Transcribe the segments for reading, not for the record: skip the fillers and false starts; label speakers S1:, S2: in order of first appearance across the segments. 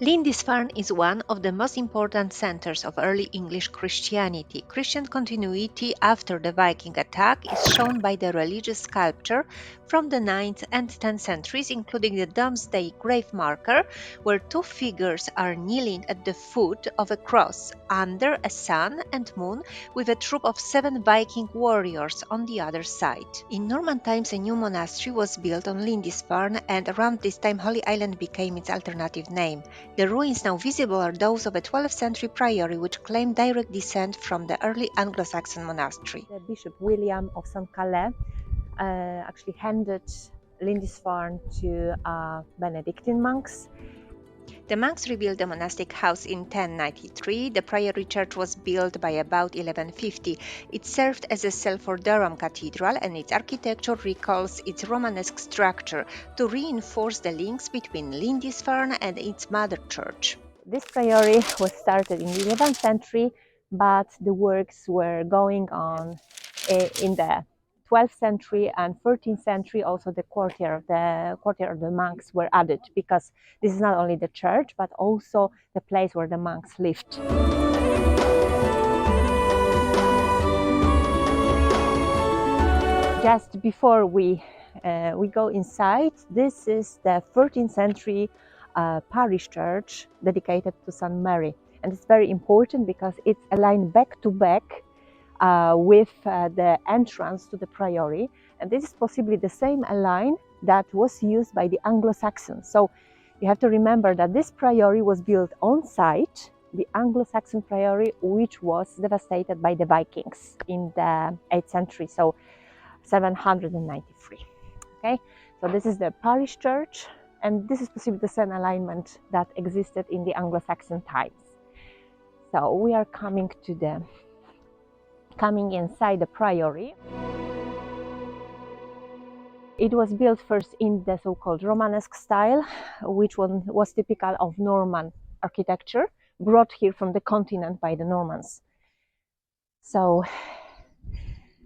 S1: Lindisfarne is one of the most important centers of early English Christianity. Christian continuity after the Viking attack is shown by the religious sculpture from the 9th and 10th centuries, including the Domesday grave marker, where two figures are kneeling at the foot of a cross under a sun and moon, with a troop of 7 Viking warriors on the other side. In Norman times, a new monastery was built on Lindisfarne, and around this time Holy Island became its alternative name. The ruins now visible are those of a 12th century priory which claim direct descent from the early Anglo-Saxon monastery.
S2: The Bishop William of St. Calais actually handed Lindisfarne to Benedictine monks.
S1: The monks rebuilt the monastic house in 1093. The priory church was built by about 1150. It served as a cell for Durham Cathedral, and its architecture recalls its Romanesque structure to reinforce the links between Lindisfarne and its mother church.
S2: This priory was started in the 11th century, but the works were going on in the 12th century and 13th century. Also the quarter of the monks were added, because this is not only the church but also the place where the monks lived. Just before we go inside, this is the 13th century parish church dedicated to St. Mary, and it's very important because it's aligned back to back with the entrance to the priory, and this is possibly the same line that was used by the Anglo-Saxons. So you have to remember that this priory was built on site, the Anglo-Saxon priory, which was devastated by the Vikings in the 8th century, so 793. Okay, so this is the parish church, and this is possibly the same alignment that existed in the Anglo-Saxon times. So we are coming inside the priory. It was built first in the so-called Romanesque style, which was typical of Norman architecture, brought here from the continent by the Normans. So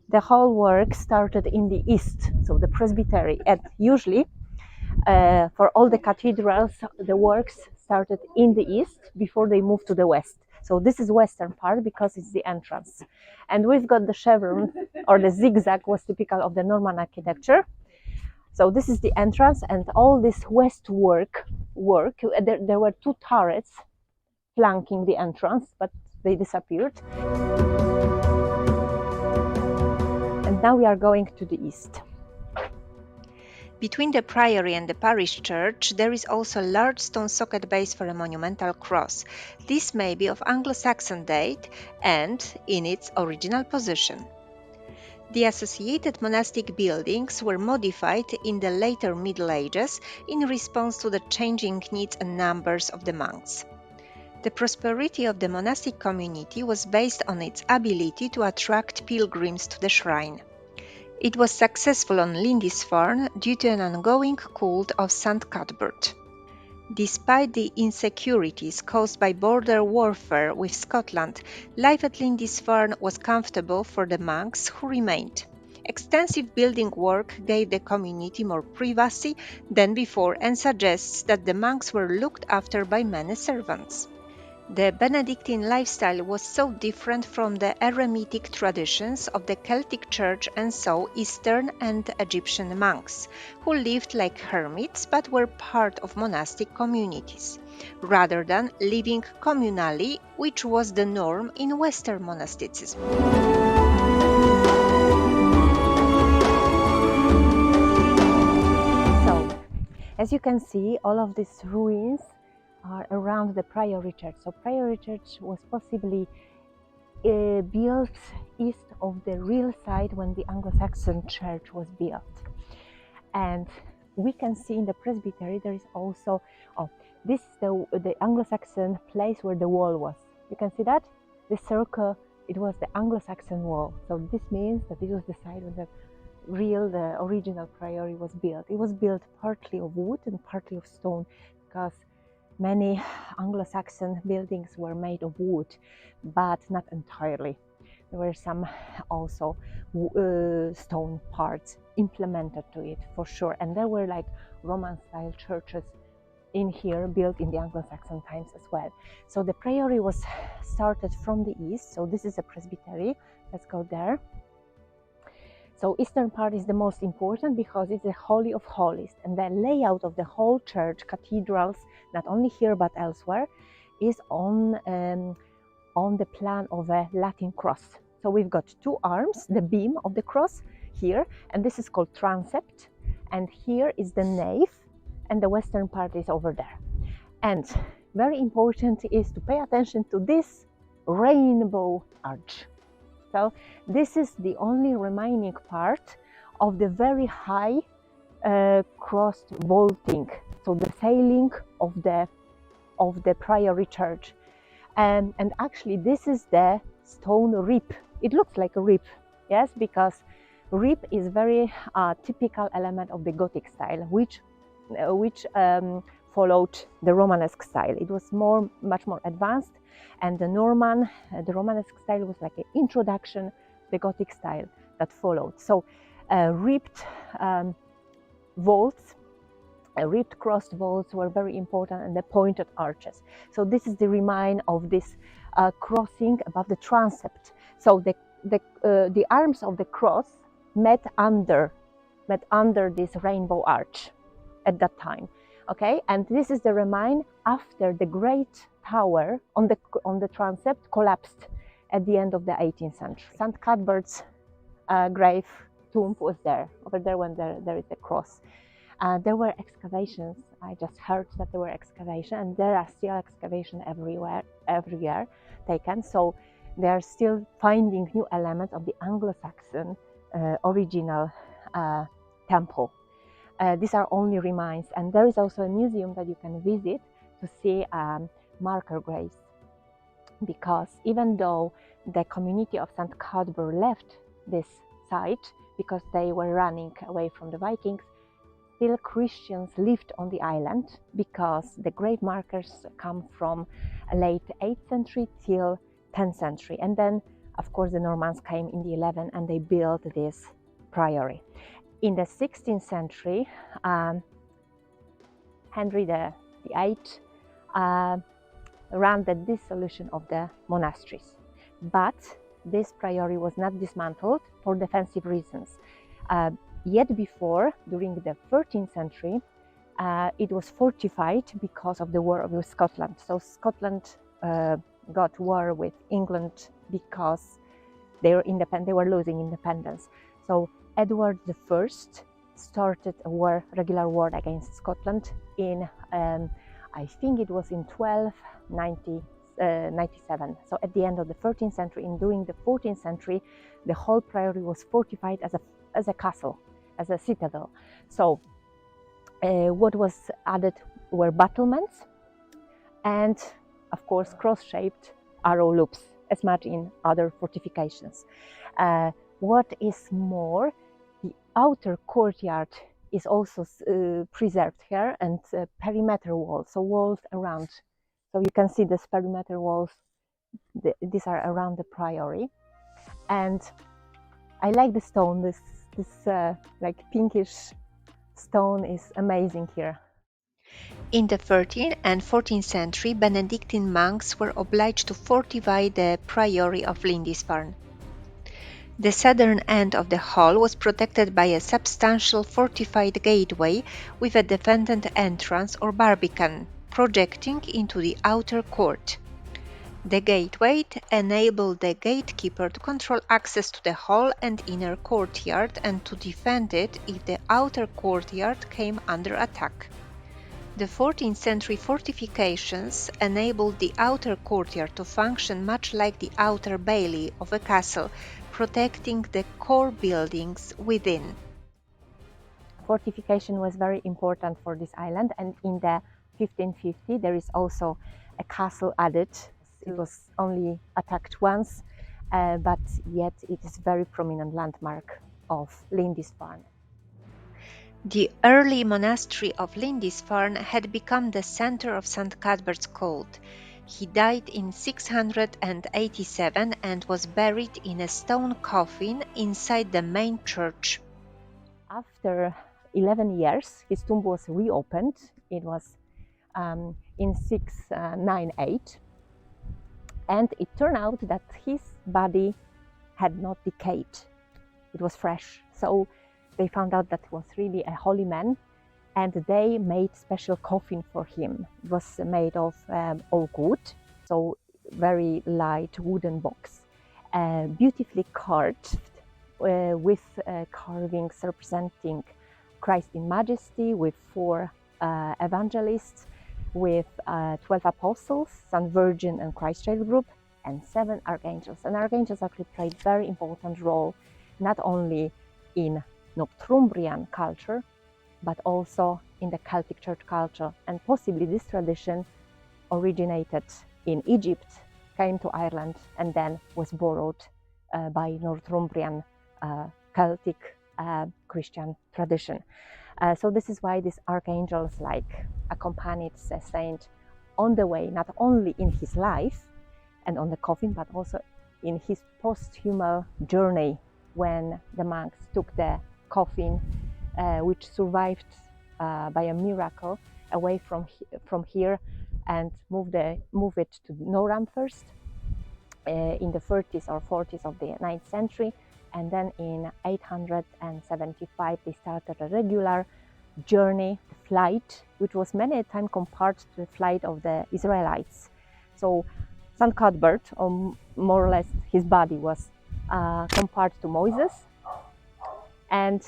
S2: the whole work started in the east, so the presbytery, and usually for all the cathedrals, the works started in the east before they moved to the west. So this is western part because it's the entrance. And we've got the chevron, or the zigzag was typical of the Norman architecture. So this is the entrance, and all this west work, there were two turrets flanking the entrance, but they disappeared. And now we are going to the east.
S1: Between the priory and the parish church, there is also a large stone socket base for a monumental cross. This may be of Anglo-Saxon date and in its original position. The associated monastic buildings were modified in the later Middle Ages in response to the changing needs and numbers of the monks. The prosperity of the monastic community was based on its ability to attract pilgrims to the shrine. It was successful on Lindisfarne due to an ongoing cult of Saint Cuthbert'c. Despite the insecurities caused by border warfare with Scotland, life at Lindisfarne was comfortable for the monks who remained. Extensive building work gave the community more privacy than before and suggests that the monks were looked after by many servants. The Benedictine lifestyle was so different from the eremitic traditions of the Celtic Church and so Eastern and Egyptian monks, who lived like hermits but were part of monastic communities, rather than living communally, which was the norm in Western monasticism.
S2: So, as you can see, all of these ruins are around the Priory Church. So Priory Church was possibly built east of the real site when the Anglo-Saxon church was built. And we can see in the presbytery there is also, this is the Anglo-Saxon place where the wall was. You can see that? The circle, it was the Anglo-Saxon wall. So this means that this was the site where the original priory was built. It was built partly of wood and partly of stone, because many Anglo-Saxon buildings were made of wood, but not entirely. There were some also stone parts implemented to it, for sure. And there were like Roman-style churches in here, built in the Anglo-Saxon times as well. So the priory was started from the east. So this is a presbytery. Let's go there. So eastern part is the most important because it's the Holy of Holies, and the layout of the whole church, cathedrals, not only here but elsewhere, is on the plan of a Latin cross. So we've got two arms, the beam of the cross here, and this is called transept, and here is the nave, and the western part is over there. And very important is to pay attention to this rainbow arch. So this is the only remaining part of the very high crossed vaulting, so the ceiling of the priory church. And actually this is the stone rib. It looks like a rib, yes, because rib is very typical element of the Gothic style, which followed the Romanesque style. It was much more advanced, and the Romanesque style was like an introduction to the Gothic style that followed. So ribbed vaults, ribbed crossed vaults were very important, and the pointed arches. So this is the remain of this crossing above the transept. So the arms of the cross met under this rainbow arch at that time. Okay, and this is the remain after the great tower on the transept collapsed at the end of the 18th century. Saint Cuthbert'c grave tomb was there, over there when there is a cross. There were excavations. I just heard that there were excavations, and there are still excavations every year taken. So they are still finding new elements of the Anglo-Saxon original temple. These are only remains, and there is also a museum that you can visit to see marker graves, because even though the community of Saint Cuthbert left this site because they were running away from the Vikings, still Christians lived on the island, because the grave markers come from late 8th century till 10th century, and then of course the Normans came in the 11th and they built this priory. In the 16th century, Henry VIII ran the dissolution of the monasteries, but this priory was not dismantled for defensive reasons. Yet before, during the 13th century, it was fortified because of the war with Scotland. So Scotland got war with England because they were losing independence. So Edward I started a regular war against Scotland in, I think it was in 1297. So at the end of the 13th century, and during the 14th century, the whole priory was fortified as a castle, as a citadel. So what was added were battlements and, of course, cross-shaped arrow loops, as much in other fortifications. What is more, the outer courtyard is also preserved here, and perimeter walls, so walls around. So you can see this perimeter walls, these are around the priory. And I like the stone, this like pinkish stone is amazing here.
S1: In the 13th and 14th century, Benedictine monks were obliged to fortify the priory of Lindisfarne. The southern end of the hall was protected by a substantial fortified gateway with a defended entrance or barbican projecting into the outer court. The gateway enabled the gatekeeper to control access to the hall and inner courtyard and to defend it if the outer courtyard came under attack. The 14th century fortifications enabled the outer courtyard to function much like the outer bailey of a castle, protecting the core buildings within.
S2: Fortification was very important for this island, and in the 1550 there is also a castle added. It was only attacked once, but yet it is a very prominent landmark of Lindisfarne.
S1: The early monastery of Lindisfarne had become the center of Saint Cuthbert's cult. He died in 687 and was buried in a stone coffin inside the main church.
S2: After 11 years, his tomb was reopened. It was in 698, and it turned out that his body had not decayed. It was fresh. So they found out that he was really a holy man, and they made special coffin for him. It was made of oak wood, so very light wooden box, beautifully carved with carvings representing Christ in majesty, with 4 evangelists, with 12 apostles, Saint Virgin and Christ Child group, and 7 archangels. And archangels actually played very important role, not only in Northumbrian culture, but also in the Celtic church culture. And possibly this tradition originated in Egypt, came to Ireland, and then was borrowed by Northumbrian Celtic Christian tradition. So this is why these archangels accompanied the saint on the way, not only in his life and on the coffin, but also in his posthumous journey, when the monks took the coffin, which survived by a miracle, away from here, and move it to Durham first in the 30s or 40s of the 9th century, and then in 875 they started a regular journey, flight, which was many a time compared to the flight of the Israelites. So Saint Cuthbert, or more or less his body, was compared to Moses, and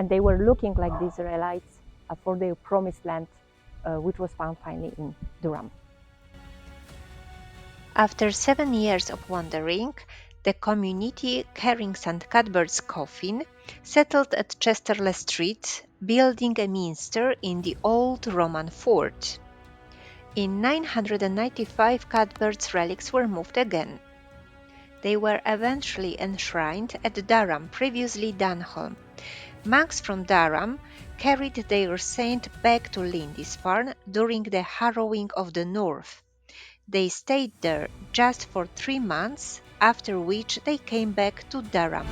S2: they were looking like the Israelites for their promised land, which was found finally in Durham.
S1: After 7 years of wandering, the community carrying St. Cuthbert's coffin settled at Chesterle Street, building a minster in the old Roman fort. In 995, Cuthbert's relics were moved again. They were eventually enshrined at Durham, previously Dunholm. Monks from Durham carried their saint back to Lindisfarne during the harrowing of the north. They stayed there just for 3 months, after which they came back to Durham.